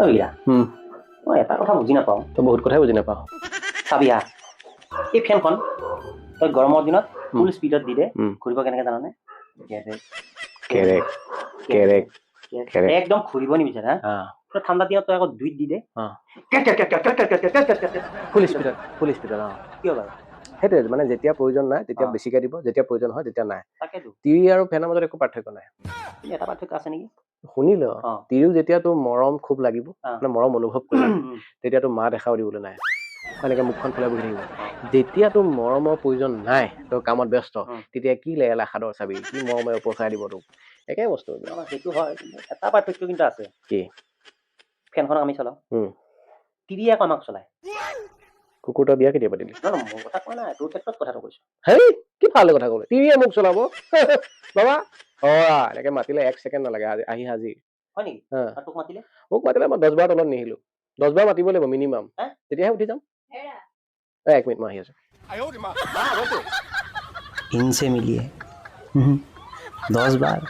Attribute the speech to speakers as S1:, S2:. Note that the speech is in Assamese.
S1: ইয়া মই এটা কথা বুজি নাপাওঁ
S2: তই বহুত কথাই বুজি নাপাওঁ
S1: চাবি হা এই ফেনখন তই গৰমৰ দিনত ফুল স্পীডত দি দে ঘূৰিব কেনেকে জানানে
S2: কেৰেক কেৰেক কেৰেক
S1: একদম ঘূৰিব নিবিচাৰে হা তই ঠাণ্ডা দিনত তই আকৌ দুইত দি দে
S2: ফুল স্পীডত
S1: কিয় বাৰু
S2: সেইটোৱে মানে যেতিয়া প্ৰয়োজন নাই তেতিয়া বেছিকে দিব যেতিয়া প্ৰয়োজন হয় তেতিয়া নাই
S1: তাকেতো
S2: টিভি আৰু ফেনৰ মাজত একো পাৰ্থক্য নাই
S1: এটা পাৰ্থক্য আছে নেকি
S2: শুনি ল টিভিও যেতিয়া তোৰ মৰম খুব লাগিব মানে মৰম অনুভৱ কৰিবি তেতিয়া তোৰ মা দেখাও দিবলৈ নাই এনেকে মুখখন ফুলাই বহি থাকিব যেতিয়া তোৰ মৰমৰ প্ৰয়োজন নাই তই কামত ব্যস্ত তেতিয়া কি লেলা সাদৰ চাবি কি মৰমে উপচাই দিব তোক একে বস্তু
S1: সেইটো হয় এটা পাৰ্থক্য কিন্তু আছে
S2: কি
S1: ফেনখনক আমি চলাওঁ টিভি আকৌ আমাক চলাই
S2: কুকুৰ তই বিয়া কেতিয়া পাতিলি
S1: মোৰ কথা কোৱা নাই তোৰ ক্ষেত্ৰত কথাটো কৈছো
S2: হেই কি ভাল কথা ক'লে টিভিয়ে মোক চলাব বাবা এনেকে মাতিলে 1 ছেকেণ্ড নালাগে আহি হাজিৰ
S1: হয় নেকি তোক মাতিলে
S2: মোক মাতিলে মই 10 বাৰ তলত নিহিলো 10 বাৰ মাতিব লাগিব মিনিমাম তেতিয়াহে উঠি যাম 1 মিনিট মই আহি আছো
S1: इनसे मिलिए 10 बार